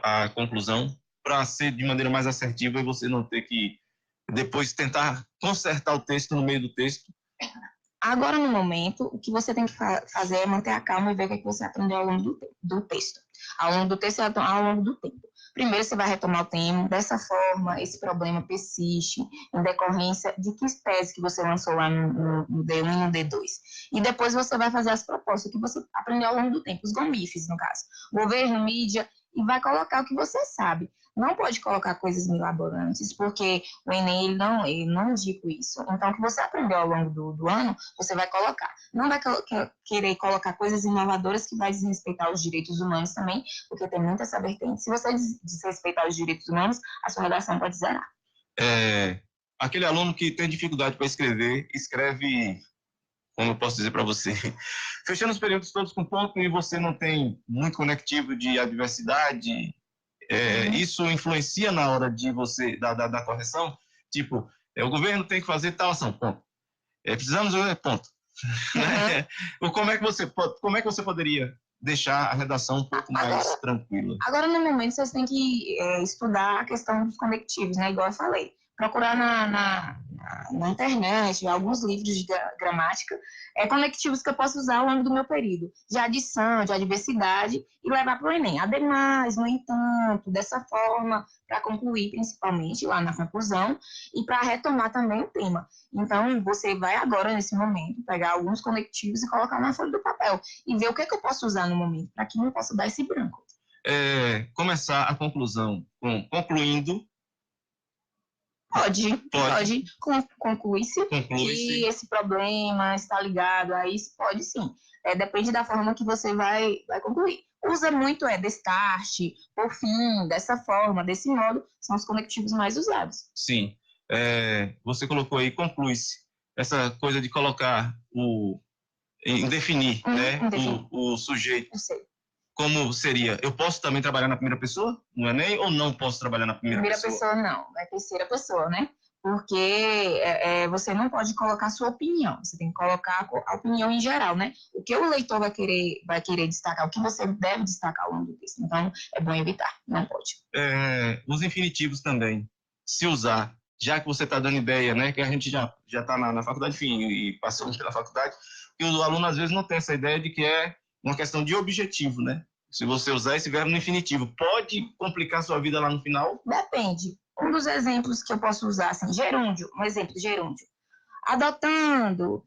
[SPEAKER 2] a conclusão, para ser de maneira mais assertiva e você não ter que depois tentar consertar o texto no meio do texto.
[SPEAKER 1] Agora, no momento, o que você tem que fazer é manter a calma e ver o que você aprendeu ao longo do texto. Ao longo do texto e ao longo do tempo. Primeiro você vai retomar o tema, dessa forma esse problema persiste em decorrência de que tese que você lançou lá no D1 e no D2. E depois você vai fazer as propostas que você aprendeu ao longo do tempo, os GOMIFs, no caso. Governo, mídia, e vai colocar o que você sabe. Não pode colocar coisas milaborantes, porque o Enem ele não indica isso. Então, o que você aprendeu ao longo do ano, você vai colocar. Não vai querer colocar coisas inovadoras que vai desrespeitar os direitos humanos também, porque tem muita essa vertente. Se você desrespeitar os direitos humanos, a sua redação pode zerar.
[SPEAKER 2] Aquele aluno que tem dificuldade para escrever, escreve, como eu posso dizer para você, fechando os períodos todos com ponto e você não tem muito conectivo de adversidade. Isso influencia na hora de você, da correção? Tipo, o governo tem que fazer tal ação, ponto. Precisamos, ponto. Como é que você poderia deixar a redação um pouco mais tranquila?
[SPEAKER 1] Agora, no momento, vocês têm que estudar a questão dos conectivos, né? Igual eu falei. Procurar na internet, alguns livros de gramática, conectivos que eu posso usar ao longo do meu período, de adição, de adversidade, e levar para o Enem. Ademais, no entanto, dessa forma, para concluir, principalmente, lá na conclusão, e para retomar também o tema. Então, você vai agora, nesse momento, pegar alguns conectivos e colocar na folha do papel, e ver o que eu posso usar no momento, para que não possa dar esse branco.
[SPEAKER 2] Começar a conclusão concluindo.
[SPEAKER 1] Pode. Conclui-se que esse problema está ligado a isso, pode sim. Depende da forma que você vai concluir. Usa muito destarte, por fim, dessa forma, desse modo, são os conectivos mais usados.
[SPEAKER 2] Sim. Você colocou aí, conclui-se. Essa coisa de colocar definir, o sujeito. Eu sei. Como seria? Eu posso também trabalhar na primeira pessoa no Enem ou não posso trabalhar na primeira pessoa?
[SPEAKER 1] Primeira pessoa não, é terceira pessoa, né? Porque você não pode colocar a sua opinião, você tem que colocar a opinião em geral, né? O que o leitor vai querer destacar, o que você deve destacar ao longo do texto. Então, é bom evitar, não pode.
[SPEAKER 2] Os infinitivos também, se usar, já que você está dando ideia, né? Que a gente já está na faculdade, enfim, e passou pela faculdade, e o aluno às vezes não tem essa ideia de que é uma questão de objetivo, né? Se você usar esse verbo no infinitivo, pode complicar sua vida lá no final?
[SPEAKER 1] Depende. Um dos exemplos que eu posso usar, assim, gerúndio, um exemplo de gerúndio. Adotando,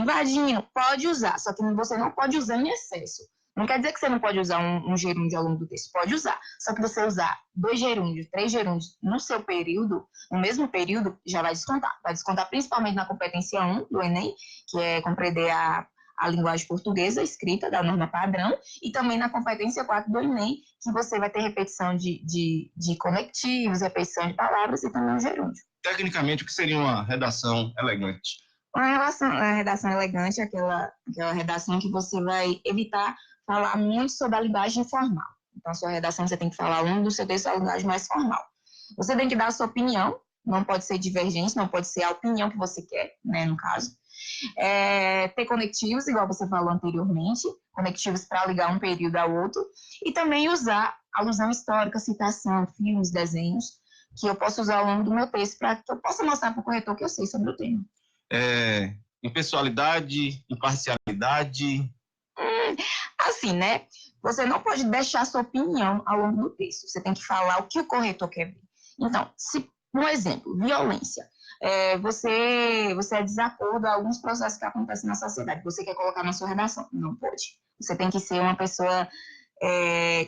[SPEAKER 1] invadindo, pode usar, só que você não pode usar em excesso. Não quer dizer que você não pode usar um gerúndio ao longo do texto, pode usar. Só que você usar 2 gerúndios, 3 gerúndios no seu período, no mesmo período, já vai descontar. Vai descontar principalmente na competência 1 do Enem, que é compreender a linguagem portuguesa escrita da norma padrão, e também na competência 4 do Enem, que você vai ter repetição de conectivos, repetição de palavras e também o gerúndio.
[SPEAKER 2] Tecnicamente, o que seria uma redação elegante?
[SPEAKER 1] Uma redação elegante é aquela redação que você vai evitar falar muito sobre a linguagem formal. Então, a sua redação você tem que falar ao longo do seu texto a linguagem mais formal. Você tem que dar a sua opinião, não pode ser divergente, não pode ser a opinião que você quer, né, no caso. Ter conectivos, igual você falou anteriormente, conectivos para ligar um período ao outro, e também usar alusão histórica, citação, filmes, desenhos, que eu posso usar ao longo do meu texto para que eu possa mostrar para o corretor que eu sei sobre o tema.
[SPEAKER 2] Impessoalidade, imparcialidade.
[SPEAKER 1] Assim, né? Você não pode deixar a sua opinião ao longo do texto, você tem que falar o que o corretor quer ver. Então, um exemplo, violência. Você é desacordo a alguns processos que acontecem na sociedade, você quer colocar na sua redação, não pode. Você tem que ser uma pessoa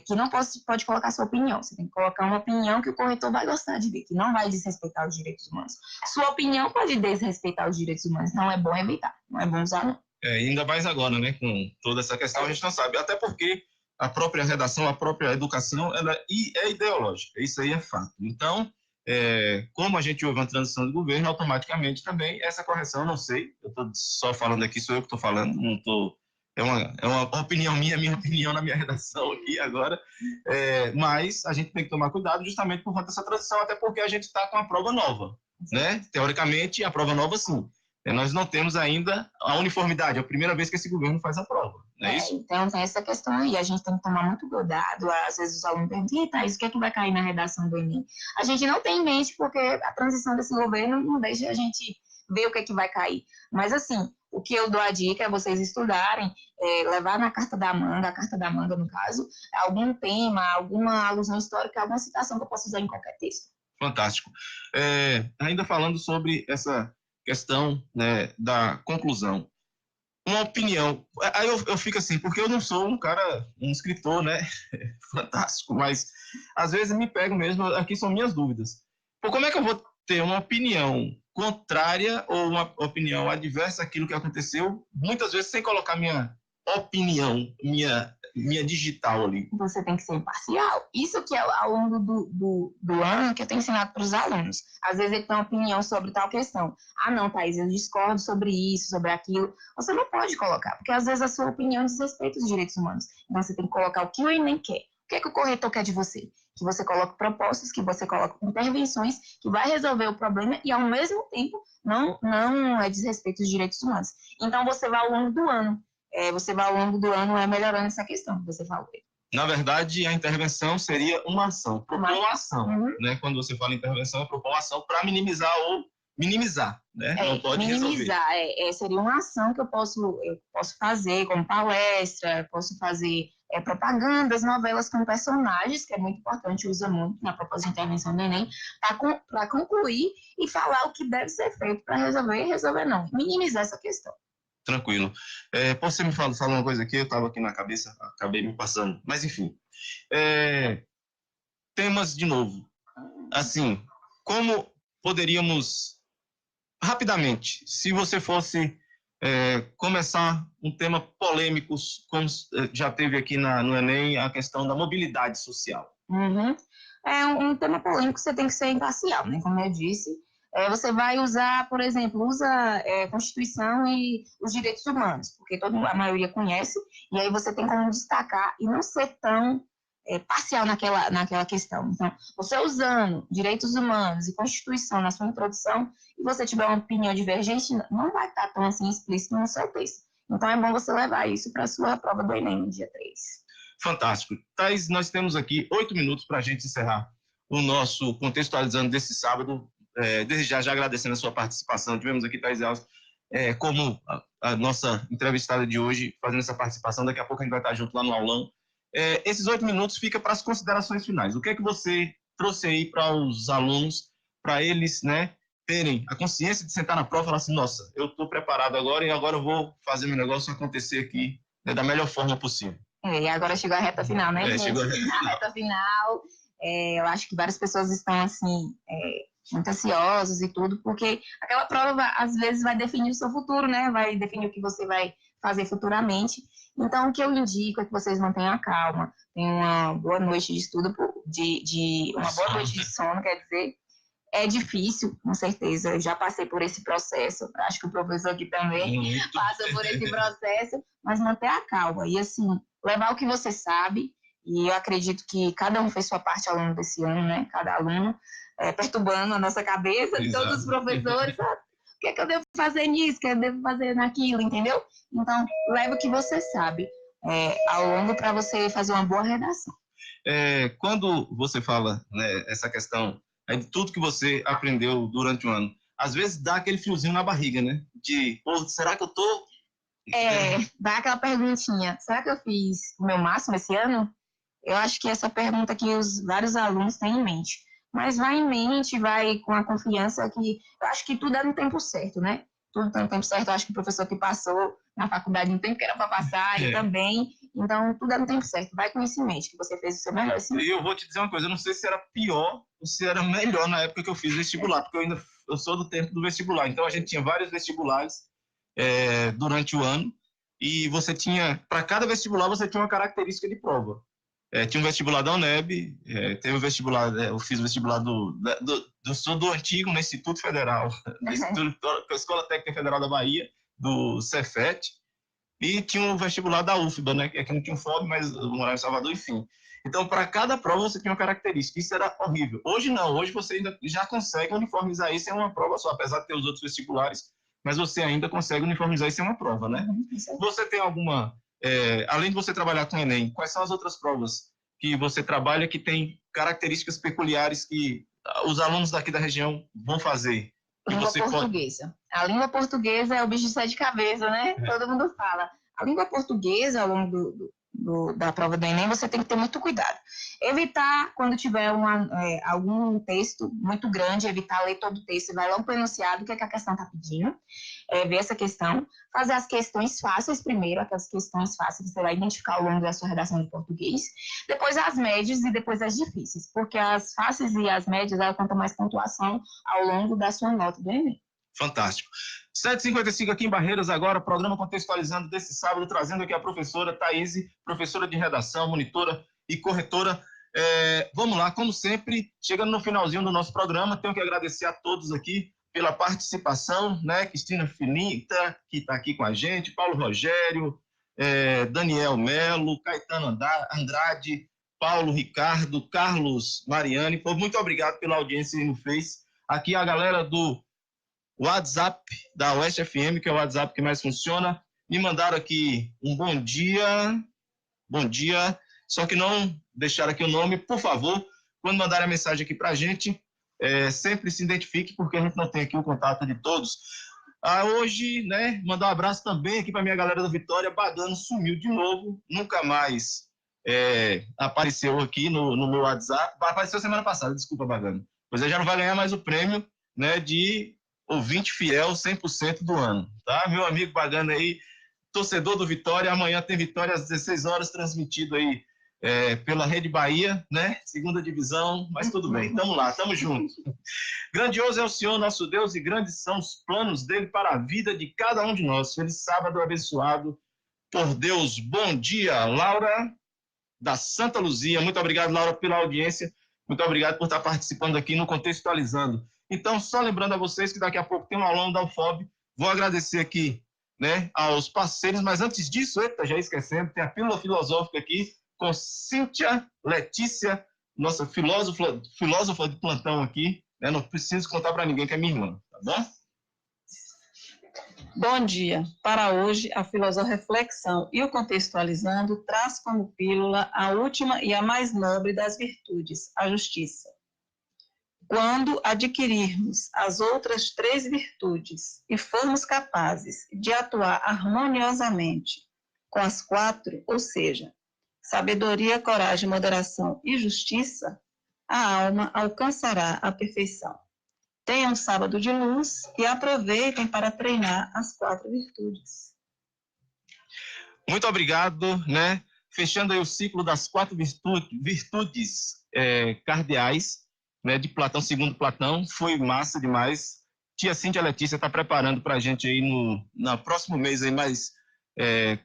[SPEAKER 1] que não pode colocar sua opinião, você tem que colocar uma opinião que o corretor vai gostar de ver, que não vai desrespeitar os direitos humanos. Sua opinião pode desrespeitar os direitos humanos, não é bom evitar, não é bom usar não.
[SPEAKER 2] Ainda mais agora, né, com toda essa questão, a gente não sabe, até porque a própria redação, a própria educação, ela é ideológica, isso aí é fato. Então, como a gente houve uma transição de governo, automaticamente também essa correção, não sei, eu estou só falando aqui, sou eu que estou falando, não estou... É uma opinião minha opinião na minha redação aqui agora, mas a gente tem que tomar cuidado justamente por conta dessa transição, até porque a gente está com a prova nova, né? Teoricamente, a prova nova, sim. Nós não temos ainda a uniformidade, é a primeira vez que esse governo faz a prova, não é isso?
[SPEAKER 1] Então, tem essa questão aí, a gente tem que tomar muito cuidado, às vezes os alunos perguntam, Thaís, o que é que vai cair na redação do Enem? A gente não tem em mente, porque a transição desse governo não deixa a gente ver o que é que vai cair. Mas, assim, o que eu dou a dica é vocês estudarem, levar na carta da manga, no caso, algum tema, alguma alusão histórica, alguma citação que eu possa usar em qualquer texto.
[SPEAKER 2] Fantástico. Ainda falando sobre essa questão, né, da conclusão, uma opinião. Aí eu fico assim, porque eu não sou um escritor, né, fantástico, mas às vezes me pego mesmo, aqui são minhas dúvidas. Pô, como é que eu vou ter uma opinião contrária ou uma opinião adversa àquilo que aconteceu, muitas vezes sem colocar minha opinião, minha digital ali?
[SPEAKER 1] Você tem que ser imparcial. Isso que é ao longo do ano que eu tenho ensinado para os alunos. Às vezes ele tem uma opinião sobre tal questão. Ah, não, Thaís, eu discordo sobre isso, sobre aquilo. Você não pode colocar, porque às vezes a sua opinião diz respeito aos direitos humanos. Então você tem que colocar o que o Enem quer. O que é que o corretor quer de você? Que você coloque propostas, que você coloque intervenções, que vai resolver o problema e, ao mesmo tempo, não é desrespeito aos direitos humanos. Então você vai ao longo do ano. Melhorando essa questão que você falou.
[SPEAKER 2] Na verdade, a intervenção seria uma ação, propor uma ação. Né? Quando você fala intervenção, é propor uma ação para minimizar ou minimizar, né? Não pode
[SPEAKER 1] minimizar, seria uma ação que eu posso fazer como palestra, posso fazer propagandas, novelas com personagens, que é muito importante, usa muito na proposta de intervenção do Enem, para concluir e falar o que deve ser feito para resolver e resolver não, minimizar essa questão.
[SPEAKER 2] Tranquilo. Você me falar uma coisa aqui, eu estava aqui na cabeça, acabei me passando. Mas, enfim, temas de novo. Assim, como poderíamos, rapidamente, se você fosse começar um tema polêmico, como já teve aqui no Enem, a questão da mobilidade social.
[SPEAKER 1] É um tema polêmico, você tem que ser imparcial, né? Como eu disse. Você vai usar, por exemplo, a Constituição e os direitos humanos, porque a maioria conhece, e aí você tem como destacar e não ser tão parcial naquela questão. Então, você usando direitos humanos e Constituição na sua introdução, e você tiver uma opinião divergente, não vai estar tão assim explícito no seu texto. Então, é bom você levar isso para a sua prova do Enem no dia 3.
[SPEAKER 2] Fantástico. Thais, nós temos aqui 8 minutos para a gente encerrar o nosso Contextualizando desse sábado. Desde já agradecendo a sua participação. Tivemos aqui Thais Alves como a nossa entrevistada de hoje, fazendo essa participação. Daqui a pouco a gente vai estar junto lá no aulão. Esses 8 minutos fica para as considerações finais. O que é que você trouxe aí para os alunos, para eles, né, terem a consciência de sentar na prova e falar assim, nossa, eu estou preparado agora e agora eu vou fazer meu negócio acontecer aqui, né, da melhor forma possível.
[SPEAKER 1] E agora chegou a reta final, né, gente?
[SPEAKER 2] Chegou a
[SPEAKER 1] reta final. Eu acho que várias pessoas estão assim... muito ansiosos e tudo, porque aquela prova, às vezes, vai definir o seu futuro, né? Vai definir o que você vai fazer futuramente. Então, o que eu indico é que vocês mantenham a calma, tenham uma boa noite de estudo, uma boa noite de sono, quer dizer. É difícil, com certeza, eu já passei por esse processo, acho que o professor aqui também passa por esse processo, mas manter a calma e, assim, levar o que você sabe, e eu acredito que cada um fez sua parte ao longo desse ano, né? Cada aluno, perturbando a nossa cabeça, de todos os professores, sabe? O que é que eu devo fazer nisso, o que eu devo fazer naquilo, entendeu? Então, leva o que você sabe ao longo para você fazer uma boa redação.
[SPEAKER 2] Quando você fala, né, essa questão de tudo que você aprendeu durante o ano, às vezes dá aquele friozinho na barriga, né? De, pô, será que eu tô...
[SPEAKER 1] Dá aquela perguntinha, será que eu fiz o meu máximo esse ano? Eu acho que essa pergunta que os vários alunos têm em mente. Mas vai em mente, vai com a confiança que... Eu acho que tudo é no tempo certo, né? Tudo tem no tempo certo. Eu acho que o professor que passou na faculdade no tempo que era para passar, e também. Então, tudo é no tempo certo. Vai com isso em mente, que você fez o seu melhor.
[SPEAKER 2] E eu vou te dizer uma coisa, eu não sei se era pior ou se era melhor na época que eu fiz vestibular, porque eu sou do tempo do vestibular. Então, a gente tinha vários vestibulares durante o ano, e você tinha... Para cada vestibular, você tinha uma característica de prova. Tinha um vestibular da UNEB, teve o vestibular, eu fiz o vestibular do antigo, no Instituto Federal, da Escola Técnica Federal da Bahia, do Cefet, e tinha um vestibular da UFBA, né, que aqui não tinha um FOB, mas eu morava em Salvador, enfim. Então, para cada prova você tinha uma característica, isso era horrível. Hoje não, hoje você ainda já consegue uniformizar isso em uma prova só, apesar de ter os outros vestibulares, mas você ainda consegue uniformizar isso em uma prova, né? Você tem alguma... além de você trabalhar com o Enem, quais são as outras provas que você trabalha que tem características peculiares que os alunos daqui da região vão fazer?
[SPEAKER 1] Língua portuguesa. A língua portuguesa é o bicho de sete cabeças, né? Todo mundo fala. A língua portuguesa, ao longo da prova do Enem, você tem que ter muito cuidado. Evitar, quando tiver algum texto muito grande, evitar ler todo o texto, vai logo para o enunciado, o que a questão está pedindo, ver essa questão, fazer as questões fáceis primeiro, aquelas questões fáceis que você vai identificar ao longo da sua redação de português, depois as médias e depois as difíceis, porque as fáceis e as médias, ela contam mais pontuação ao longo da sua nota do Enem.
[SPEAKER 2] Fantástico. 7h55 aqui em Barreiras agora, programa Contextualizando desse sábado, trazendo aqui a professora Thaís, professora de redação, monitora e corretora. Vamos lá, como sempre, chegando no finalzinho do nosso programa, tenho que agradecer a todos aqui pela participação, né? Cristina Finita, que está aqui com a gente, Paulo Rogério, Daniel Melo, Caetano Andrade, Paulo Ricardo, Carlos Mariani. Muito obrigado pela audiência que nos fez. Aqui a galera do WhatsApp da Oeste FM, que é o WhatsApp que mais funciona, me mandaram aqui um bom dia, só que não deixaram aqui o nome. Por favor, quando mandarem a mensagem aqui para a gente, sempre se identifique, porque a gente não tem aqui o contato de todos. Hoje, né, mandar um abraço também aqui para minha galera do Vitória. Bagano sumiu de novo, nunca mais apareceu aqui no meu WhatsApp. Apareceu semana passada, desculpa, Bagano. Pois já não vai ganhar mais o prêmio, né, de ouvinte fiel 100% do ano, tá? Meu amigo Bagano aí, torcedor do Vitória, amanhã tem Vitória às 16 horas, transmitido aí pela Rede Bahia, né? Segunda divisão, mas tudo bem, tamo lá, tamo junto. Grandioso é o Senhor, nosso Deus, e grandes são os planos dele para a vida de cada um de nós. Feliz sábado abençoado por Deus. Bom dia, Laura da Santa Luzia. Muito obrigado, Laura, pela audiência. Muito obrigado por estar participando aqui no Contextualizando. Então, só lembrando a vocês que daqui a pouco tem um aluno da UFOB. Vou agradecer aqui, né, aos parceiros, mas antes disso, já esquecendo, tem a Pílula Filosófica aqui com Cíntia Letícia, nossa filósofa de plantão aqui, né? Não preciso contar para ninguém que é minha irmã, tá bom?
[SPEAKER 6] Bom dia. Para hoje, a Filosofreflexão e o Contextualizando traz como pílula a última e a mais nobre das virtudes, a justiça. Quando adquirirmos as outras 3 virtudes e formos capazes de atuar harmoniosamente com as 4, ou seja, sabedoria, coragem, moderação e justiça, a alma alcançará a perfeição. Tenham um sábado de luz e aproveitem para treinar as 4 virtudes.
[SPEAKER 2] Muito obrigado, né? Fechando aí o ciclo das 4 virtudes cardeais, né, de Platão, segundo Platão, foi massa demais. Tia Cíntia Letícia está preparando para a gente aí no próximo mês aí mais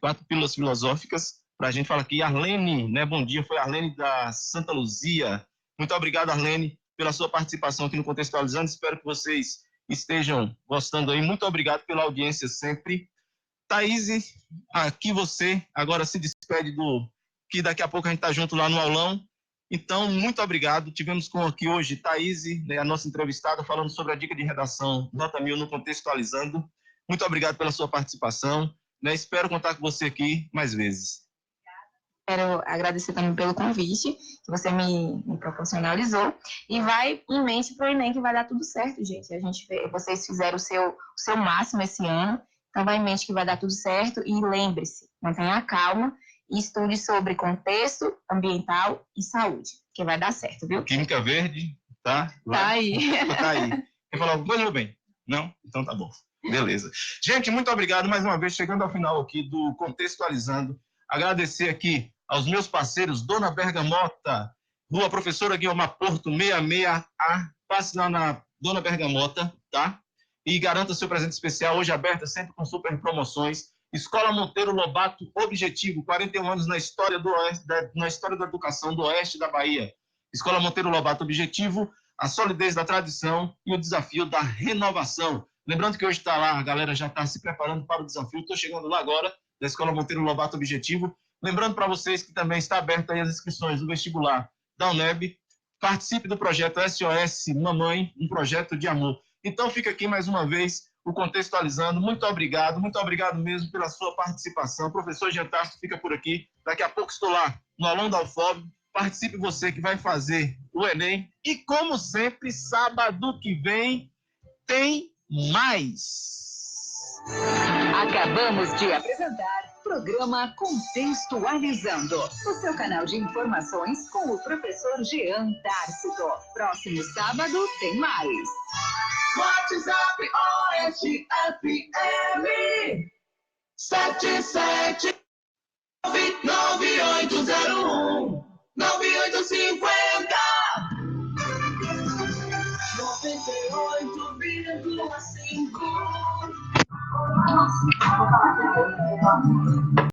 [SPEAKER 2] 4 pílulas filosóficas para a gente falar aqui. Arlene, né, bom dia, foi a Arlene da Santa Luzia. Muito obrigado, Arlene, pela sua participação aqui no Contextualizando. Espero que vocês estejam gostando aí. Muito obrigado pela audiência sempre. Thaís, aqui você agora se despede que daqui a pouco a gente está junto lá no aulão. Então, muito obrigado. Tivemos aqui hoje Thaís, né, a nossa entrevistada, falando sobre a dica de redação Nota 1000 no Contextualizando. Muito obrigado pela sua participação, né? Espero contar com você aqui mais vezes.
[SPEAKER 1] Quero agradecer também pelo convite que você me proporcionalizou. E vai em mente para o Enem que vai dar tudo certo, gente. Vocês fizeram o seu máximo esse ano, então vai em mente que vai dar tudo certo. E lembre-se, mantenha a calma e estude sobre contexto ambiental e saúde, que vai dar certo, viu?
[SPEAKER 2] Química verde, tá?
[SPEAKER 1] Tá aí.
[SPEAKER 2] Tá aí. Quer falar alguma coisa, meu bem? Não? Então tá bom. Beleza. Gente, muito obrigado mais uma vez, chegando ao final aqui do Contextualizando. Agradecer aqui aos meus parceiros, Dona Bergamota, Rua Professora Guilmar Porto, 66A. Passe lá na Dona Bergamota, tá? E garanta seu presente especial, hoje aberta, sempre com super promoções. Escola Monteiro Lobato, Objetivo, 41 anos na história da educação do Oeste da Bahia. Escola Monteiro Lobato, Objetivo, a solidez da tradição e o desafio da renovação. Lembrando que hoje está lá, a galera já está se preparando para o desafio. Estou chegando lá agora, da Escola Monteiro Lobato, Objetivo. Lembrando para vocês que também está aberta aí as inscrições do vestibular da UNEB. Participe do projeto SOS Mamãe, um projeto de amor. Então fica aqui mais uma vez o Contextualizando. Muito obrigado mesmo pela sua participação. Professor Gentasto fica por aqui. Daqui a pouco estou lá no aulão da UFOB. Participe você que vai fazer o Enem. E como sempre, sábado que vem tem
[SPEAKER 4] Acabamos de apresentar programa Contextualizando, o seu canal de informações com o professor Jean Tárcito. Próximo sábado tem mais.
[SPEAKER 7] WhatsApp Oeste FM 779801 9850 98,5